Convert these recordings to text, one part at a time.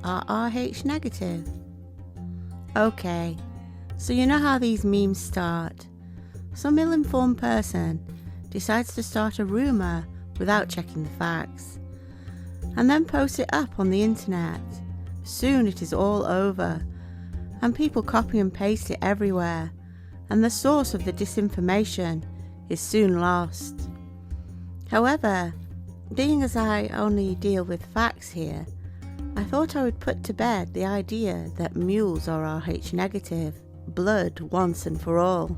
are Rh negative. Okay, so you know how these memes start. Some ill-informed person decides to start a rumour without checking the facts, and then posts it up on the internet. Soon it is all over, and people copy and paste it everywhere, and the source of the disinformation is soon lost. However, being as I only deal with facts here, I thought I would put to bed the idea that mules are Rh negative blood once and for all.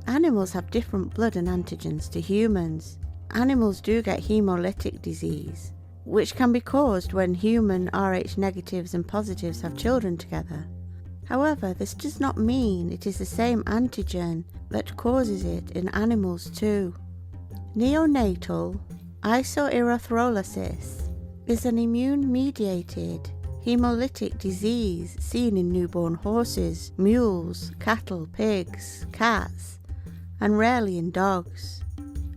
Animals have different blood and antigens to humans. Animals do get hemolytic disease, which can be caused when human Rh negatives and positives have children together. However, this does not mean it is the same antigen that causes it in animals too. Neonatal isoerythrolysis is an immune-mediated hemolytic disease seen in newborn horses, mules, cattle, pigs, cats, and rarely in dogs.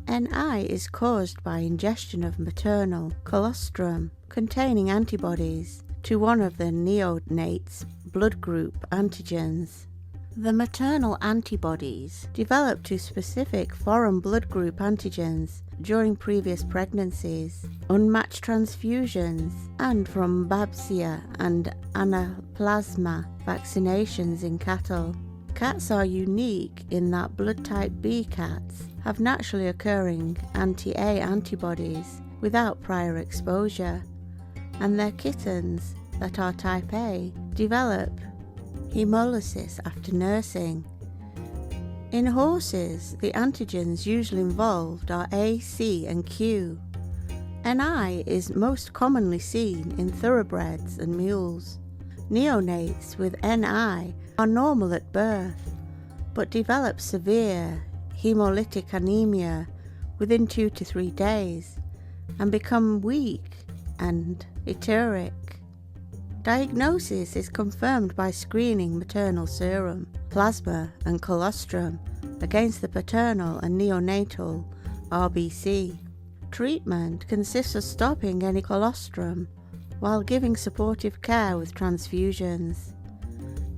NI is caused by ingestion of maternal colostrum containing antibodies to one of the neonate's blood group antigens. The maternal antibodies develop to specific foreign blood group antigens during previous pregnancies, unmatched transfusions, and from Babesia and Anaplasma vaccinations in cattle. Cats are unique in that blood type B cats have naturally occurring anti-A antibodies without prior exposure, and their kittens that are type A develop hemolysis after nursing. In horses, the antigens usually involved are A, C, and Q. NI is most commonly seen in thoroughbreds and mules. Neonates with NI are normal at birth, but develop severe hemolytic anemia within 2 to 3 days and become weak and icteric. Diagnosis is confirmed by screening maternal serum, plasma, and colostrum against the paternal and neonatal RBC. Treatment consists of stopping any colostrum while giving supportive care with transfusions.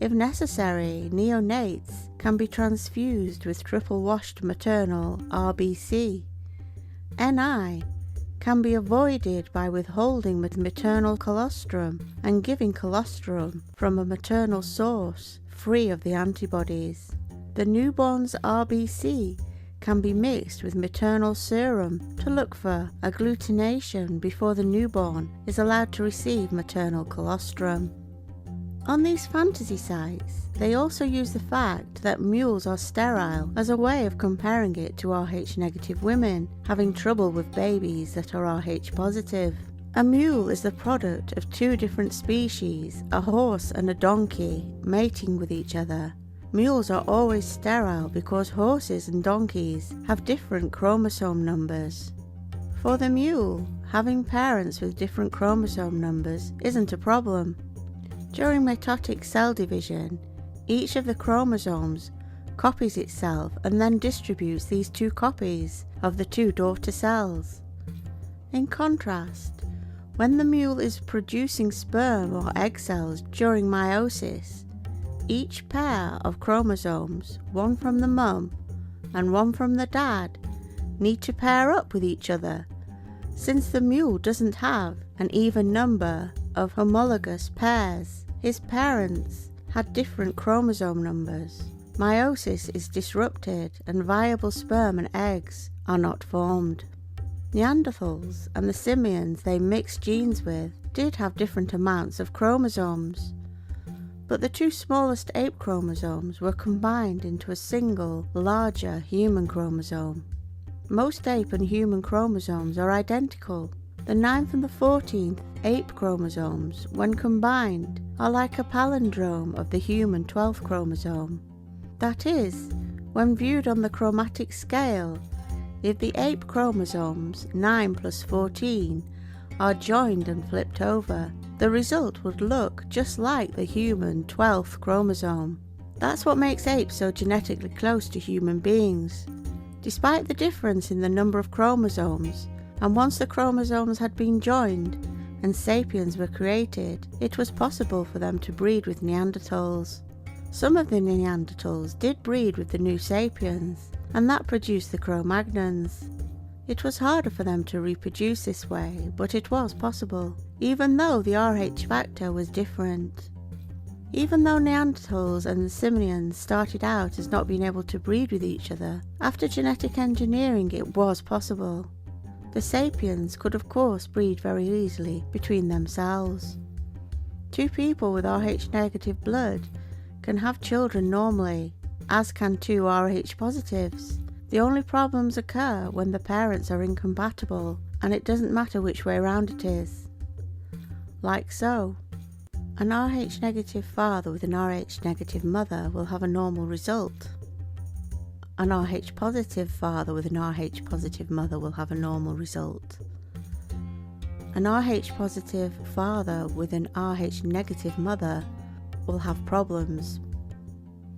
If necessary, neonates can be transfused with triple-washed maternal RBC. NI can be avoided by withholding maternal colostrum and giving colostrum from a maternal source free of the antibodies. The newborn's RBC can be mixed with maternal serum to look for agglutination before the newborn is allowed to receive maternal colostrum. On these fantasy sites, they also use the fact that mules are sterile as a way of comparing it to Rh negative women having trouble with babies that are Rh positive. A mule is the product of 2 different species, a horse and a donkey, mating with each other. Mules are always sterile because horses and donkeys have different chromosome numbers. For the mule, having parents with different chromosome numbers isn't a problem. During mitotic cell division, each of the chromosomes copies itself and then distributes these 2 copies of the 2 daughter cells. In contrast, when the mule is producing sperm or egg cells during meiosis, each pair of chromosomes, one from the mum and one from the dad, need to pair up with each other, since the mule doesn't have an even number of homologous pairs. His parents had different chromosome numbers. Meiosis is disrupted and viable sperm and eggs are not formed. Neanderthals and the simians they mixed genes with did have different amounts of chromosomes, but the 2 smallest ape chromosomes were combined into a single, larger human chromosome. Most ape and human chromosomes are identical. The 9th and the 14th ape chromosomes, when combined, are like a palindrome of the human 12th chromosome. That is, when viewed on the chromatic scale, if the ape chromosomes 9 plus 14 are joined and flipped over, the result would look just like the human 12th chromosome. That's what makes apes so genetically close to human beings. Despite the difference in the number of chromosomes, and once the chromosomes had been joined, and sapiens were created, it was possible for them to breed with Neanderthals. Some of the Neanderthals did breed with the new sapiens, and that produced the Cro-Magnons. It was harder for them to reproduce this way, but it was possible, even though the Rh factor was different. Even though Neanderthals and the simians started out as not being able to breed with each other, after genetic engineering it was possible. The sapiens could of course breed very easily between themselves. Two people with Rh negative blood can have children normally, as can two Rh positives. The only problems occur when the parents are incompatible, and it doesn't matter which way around it is. Like so. An Rh negative father with an Rh negative mother will have a normal result. An Rh positive father with an Rh positive mother will have a normal result. An Rh positive father with an Rh negative mother will have problems.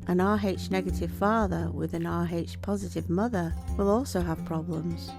An Rh negative father with an Rh positive mother will also have problems.